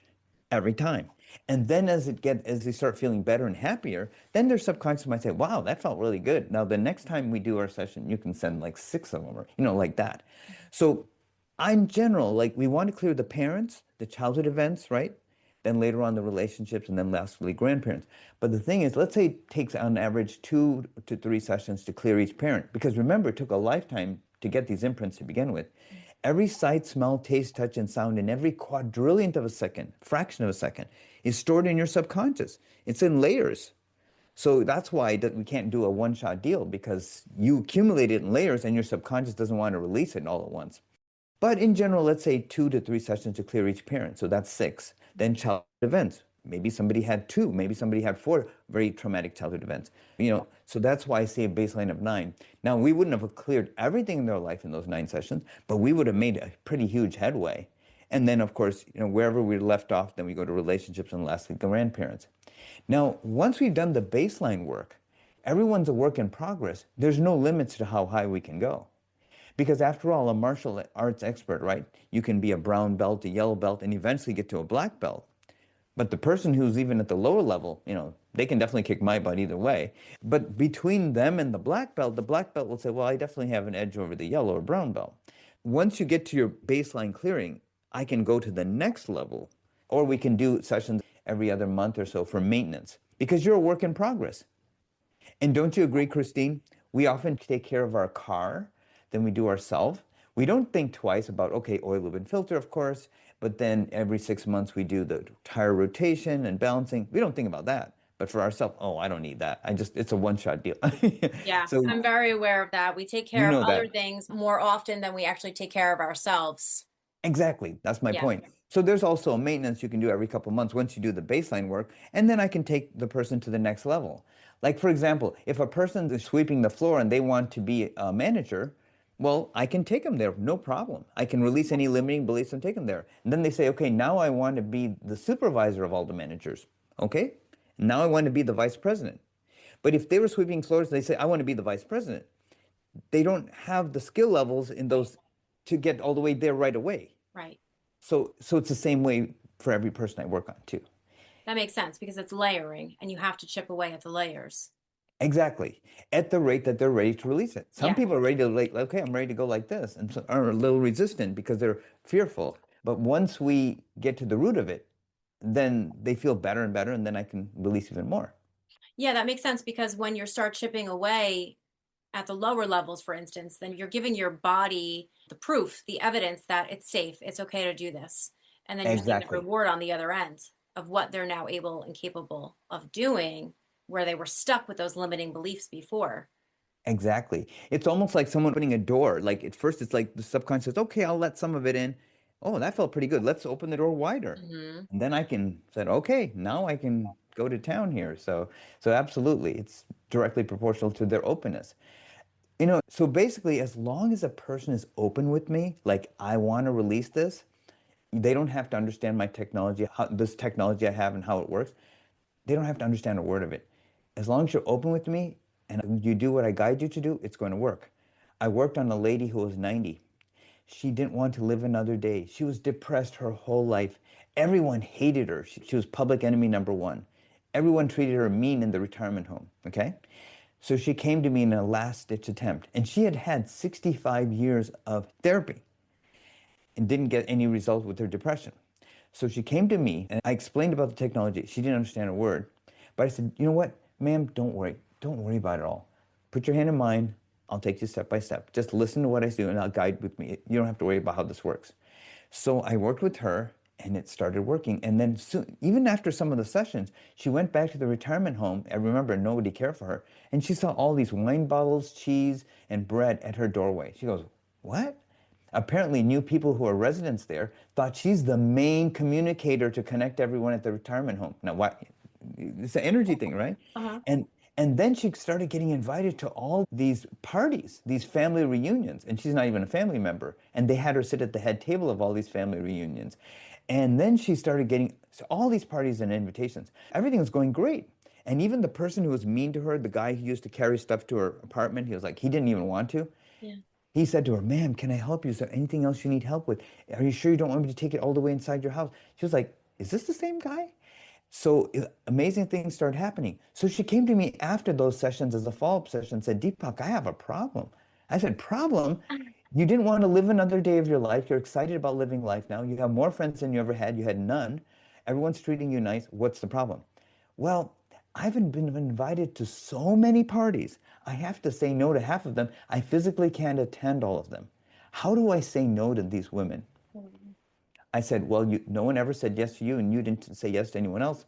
every time. And then as they start feeling better and happier, then their subconscious might say, wow, that felt really good. Now the next time we do our session, you can send like 6 of them or like that. So in general, like we want to clear the parents, the childhood events, right? Then later on the relationships, and then lastly grandparents. But the thing is, let's say it takes on average 2 to 3 sessions to clear each parent. Because remember, it took a lifetime to get these imprints to begin with. Every sight, smell, taste, touch, and sound in every quadrillionth of a second, fraction of a second, is stored in your subconscious. It's in layers. So that's why we can't do a one-shot deal because you accumulate it in layers and your subconscious doesn't want to release it all at once. But in general, let's say 2 to 3 sessions to clear each parent. So that's 6. Then childhood events. Maybe somebody had 2, maybe somebody had 4 very traumatic childhood events. So that's why I say a baseline of 9. Now, we wouldn't have cleared everything in their life in those 9 sessions, but we would have made a pretty huge headway. And then, of course, wherever we left off, then we go to relationships and lastly, grandparents. Now, once we've done the baseline work, everyone's a work in progress. There's no limits to how high we can go. Because after all, a martial arts expert, right? You can be a brown belt, a yellow belt, and eventually get to a black belt. But the person who's even at the lower level, they can definitely kick my butt either way. But between them and the black belt will say, well, I definitely have an edge over the yellow or brown belt. Once you get to your baseline clearing, I can go to the next level, or we can do sessions every other month or so for maintenance because you're a work in progress. And don't you agree, Christine? We often take care of our car than we do ourselves. We don't think twice about, okay, oil, lube, and filter, of course, but then every 6 months we do the tire rotation and balancing. We don't think about that. But for ourselves, oh, I don't need that. It's a one-shot deal. Yeah, So I'm very aware of that. We take you care of know other that. things more often than we actually take care of ourselves. Exactly. That's my Yeah. point. So there's also a maintenance you can do every couple months once you do the baseline work, and then I can take the person to the next level. Like for example, if a person is sweeping the floor and they want to be a manager, well, I can take them there, no problem. I can release any limiting beliefs and take them there. And then they say, okay, now I want to be the supervisor of all the managers. Okay, now I want to be the vice president. But if they were sweeping floors, they say, I want to be the vice president. They don't have the skill levels in Right. those to get all the way there right away. Right. So it's the same way for every person I work on too. That makes sense because it's layering and you have to chip away at the layers. Exactly. At the rate that they're ready to release it. Some Yeah. people are ready to like, okay, I'm ready to go like this, and so are a little resistant because they're fearful. But once we get to the root of it, then they feel better and better, and then I can release even more. Yeah, that makes sense because when you start chipping away at the lower levels, for instance, then you're giving your body the proof, the evidence that it's safe, it's okay to do this. And then you're seeing the Exactly. reward on the other end of what they're now able and capable of doing, where they were stuck with those limiting beliefs before. Exactly. It's almost like someone opening a door. Like at first, it's like the subconscious says, okay, I'll let some of it in. Oh, that felt pretty good. Let's open the door wider. Hmm. And then I can say, okay, now I can go to town here. So absolutely, it's directly proportional to their openness. So basically, as long as a person is open with me, like I want to release this, they don't have to understand my technology, this technology I have and how it works. They don't have to understand a word of it. As long as you're open with me and you do what I guide you to do, it's going to work. I worked on a lady who was 90. She didn't want to live another day. She was depressed her whole life. Everyone hated her. She was public enemy number one. Everyone treated her mean in the retirement home. Okay? So she came to me in a last ditch attempt, and she had had 65 years of therapy and didn't get any result with her depression. So she came to me and I explained about the technology. She didn't understand a word. But I said, you know what, ma'am, don't worry. Don't worry about it all. Put your hand in mine. I'll take you step by step. Just listen to what I do and I'll guide with me. You don't have to worry about how this works. So I worked with her and it started working. And then soon, even after some of the sessions, she went back to the retirement home. I remember nobody cared for her. And she saw all these wine bottles, cheese, and bread at her doorway. She goes, what? Apparently, new people who are residents there thought she's the main communicator to connect everyone at the retirement home. Now, why? It's an energy thing, right? Uh-huh. And and then she started getting invited to all these parties, these family reunions, and she's not even a family member. And they had her sit at the head table of all these family reunions. And then she started getting all these parties and invitations. Everything was going great. And even the person who was mean to her, the guy who used to carry stuff to her apartment, he was like, he didn't even want to. Yeah. He said to her, ma'am, can I help you? Is there anything else you need help with? Are you sure you don't want me to take it all the way inside your house? She was like, is this the same guy? So amazing things started happening. So she came to me after those sessions as a follow-up session and said, Deepak, I have a problem. I said, problem? You didn't want to live another day of your life. You're excited about living life now. You have more friends than you ever had. You had none. Everyone's treating you nice. What's the problem? Well, I've been invited to so many parties. I have to say no to half of them. I physically can't attend all of them. How do I say no to these women? I said, well, no one ever said yes to you, and you didn't say yes to anyone else.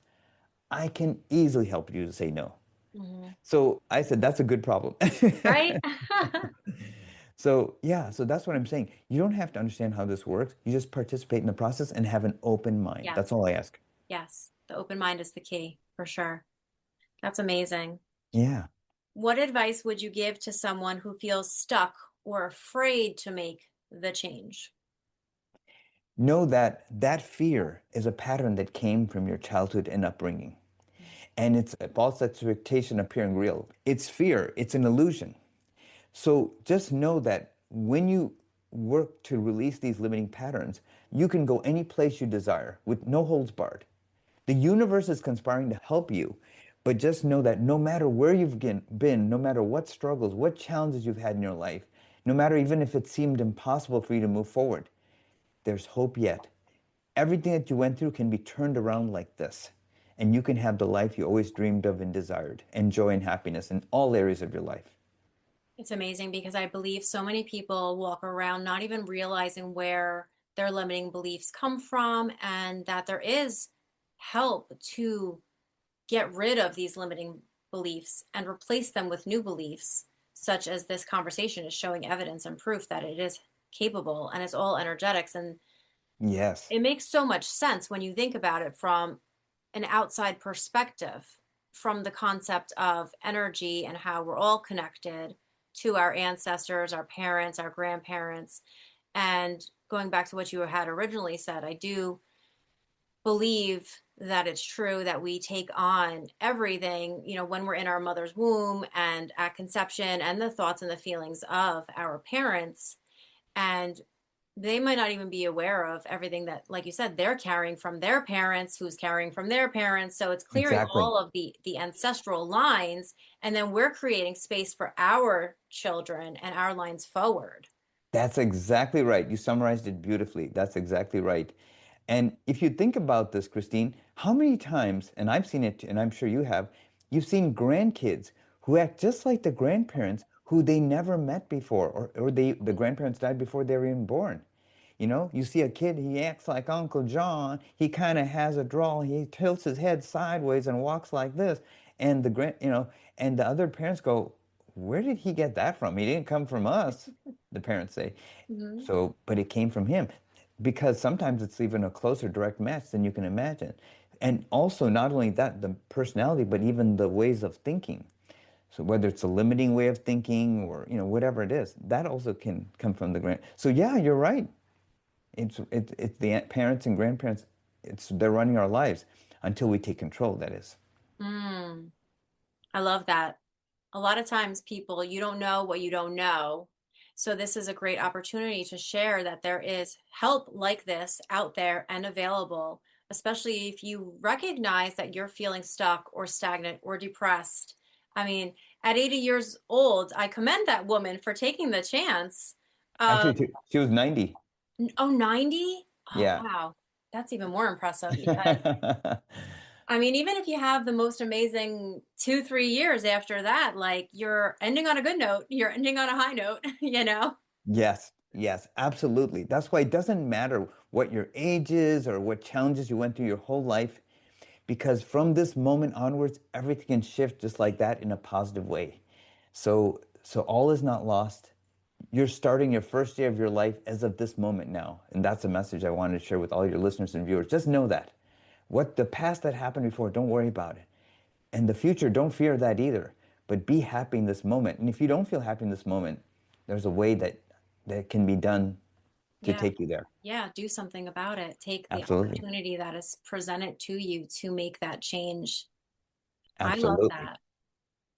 I can easily help you to say no. Mm-hmm. So I said, that's a good problem. Right? So, yeah, so that's what I'm saying. You don't have to understand how this works. You just participate in the process and have an open mind. Yes. That's all I ask. Yes. The open mind is the key for sure. That's amazing. Yeah. What advice would you give to someone who feels stuck or afraid to make the change? Know that that fear is a pattern that came from your childhood and upbringing. And it's a false expectation appearing real. It's fear, it's an illusion. So just know that when you work to release these limiting patterns, you can go any place you desire with no holds barred. The universe is conspiring to help you, but just know that no matter where you've been, no matter what struggles, what challenges you've had in your life, no matter even if it seemed impossible for you to move forward, there's hope yet. Everything that you went through can be turned around like this, and you can have the life you always dreamed of and desired, and joy and happiness in all areas of your life. It's amazing because I believe so many people walk around not even realizing where their limiting beliefs come from and that there is help to get rid of these limiting beliefs and replace them with new beliefs, such as this conversation is showing evidence and proof that it is capable and it's all energetics. And Yes, it makes so much sense when you think about it from an outside perspective, from the concept of energy and how we're all connected to our ancestors, our parents, our grandparents. And going back to what you had originally said, I do believe that it's true that we take on everything, when we're in our mother's womb and at conception and the thoughts and the feelings of our parents. And they might not even be aware of everything that, like you said, they're carrying from their parents, who's carrying from their parents. So it's clearing exactly. all of the ancestral lines, and then we're creating space for our children and our lines forward. That's exactly right. You summarized it beautifully. That's exactly right. And if you think about this, Christine, how many times, and I've seen it, and I'm sure you have, you've seen grandkids who act just like the grandparents who they never met before, or the grandparents died before they were even born. You see a kid, he acts like Uncle John. He kind of has a drawl. He tilts his head sideways and walks like this. And and the other parents go, "Where did he get that from? He didn't come from us," the parents say. Mm-hmm. So, but it came from him because sometimes it's even a closer direct match than you can imagine. And also, not only that, the personality, but even the ways of thinking. So whether it's a limiting way of thinking or whatever it is, that also can come from the grand. So yeah, you're right. It's the parents and grandparents. They're running our lives until we take control. That is. Mm. I love that. A lot of times people, you don't know what you don't know. So this is a great opportunity to share that there is help like this out there and available, especially if you recognize that you're feeling stuck or stagnant or depressed. I mean, at 80 years old, I commend that woman for taking the chance. Actually, Um, she was 90. oh, 90? Oh, Yeah. wow. That's even more impressive because I mean, even if you have the most amazing 2, 3 years after that, like you're ending on a good note, you're ending on a high note, you know? Yes, yes, absolutely. That's why it doesn't matter what your age is or what challenges you went through your whole life, because from this moment onwards, everything can shift just like that in a positive way. So all is not lost. You're starting your first day of your life as of this moment now. And that's a message I wanted to share with all your listeners and viewers. Just know that. What the past that happened before, don't worry about it. And the future, don't fear that either. But be happy in this moment. And if you don't feel happy in this moment, there's a way that can be done to Yeah. take you there. Yeah. Do something about it. Take the Absolutely. opportunity that is presented to you to make that change. I love Absolutely. that.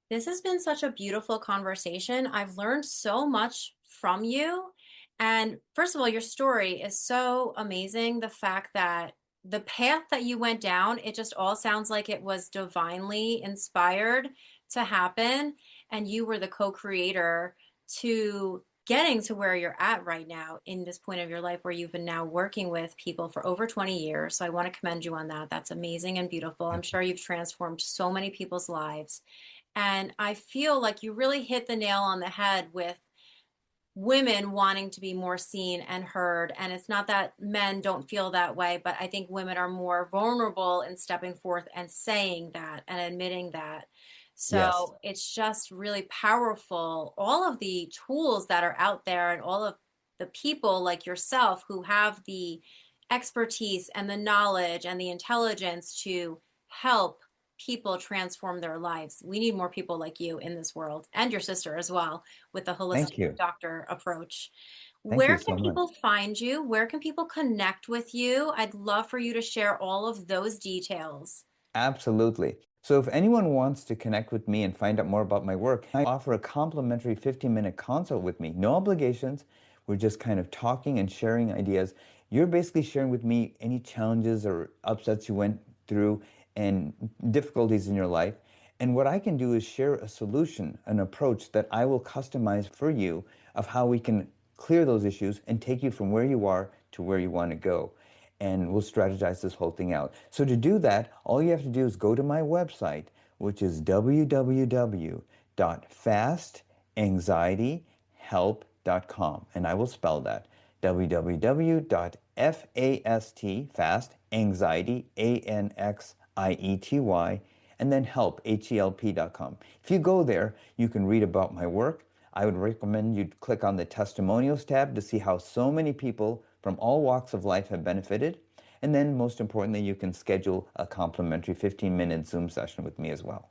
This has been such a beautiful conversation. I've learned so much from you. And first of all, your story is so amazing. The fact that the path that you went down, it just all sounds like it was divinely inspired to happen. And you were the co creator to getting to where you're at right now in this point of your life where you've been now working with people for over 20 years. So I want to commend you on that. That's amazing and beautiful. I'm Thank you. sure you've transformed so many people's lives. And I feel like you really hit the nail on the head with women wanting to be more seen and heard. And it's not that men don't feel that way, but I think women are more vulnerable in stepping forth and saying that and admitting that. Yes. So it's just really powerful. All of the tools that are out there and all of the people like yourself who have the expertise and the knowledge and the intelligence to help people transform their lives. We need more people like you in this world and your sister as well with the holistic Thank you. doctor approach. Thank you Where can so much. people find you? Where can people connect with you? I'd love for you to share all of those details. Absolutely. So if anyone wants to connect with me and find out more about my work, I offer a complimentary 15-minute consult with me. No obligations. We're just kind of talking and sharing ideas. You're basically sharing with me any challenges or upsets you went through and difficulties in your life. And what I can do is share a solution, an approach that I will customize for you of how we can clear those issues and take you from where you are to where you want to go. And we'll strategize this whole thing out. So to do that, all you have to do is go to my website, which is www.fastanxietyhelp.com. And I will spell that, www.fast, fast, anxiety, ANXIETY, and then help, HELP.com. If you go there, you can read about my work. I would recommend you click on the testimonials tab to see how so many people from all walks of life have benefited. And then most importantly, you can schedule a complimentary 15-minute Zoom session with me as well.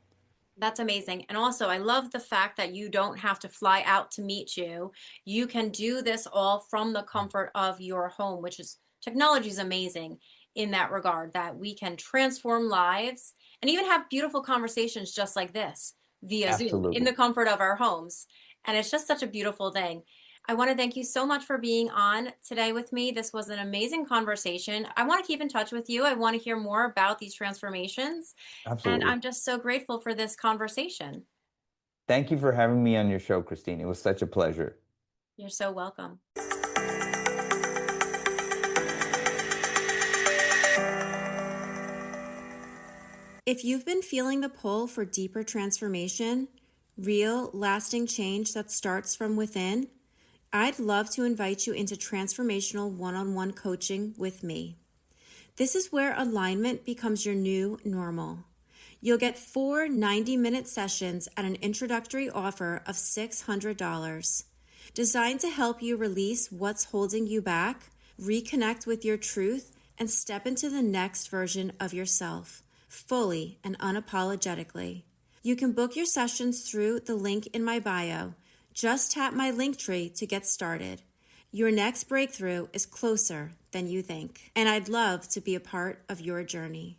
That's amazing. And also, I love the fact that you don't have to fly out to meet you. You can do this all from the comfort of your home, which is technology is amazing in that regard, that we can transform lives and even have beautiful conversations just like this via Zoom in Absolutely. the comfort of our homes. And it's just such a beautiful thing. I want to thank you so much for being on today with me. This was an amazing conversation. I want to keep in touch with you. I want to hear more about these transformations. And Absolutely. I'm just so grateful for this conversation. Thank you for having me on your show, Christine. It was such a pleasure. You're so welcome. If you've been feeling the pull for deeper transformation, real, lasting change that starts from within, I'd love to invite you into transformational one-on-one coaching with me. This is where alignment becomes your new normal. You'll get 4 90-minute sessions at an introductory offer of $600, designed to help you release what's holding you back, reconnect with your truth, and step into the next version of yourself, fully and unapologetically. You can book your sessions through the link in my bio. Just tap my link tree to get started. Your next breakthrough is closer than you think, and I'd love to be a part of your journey.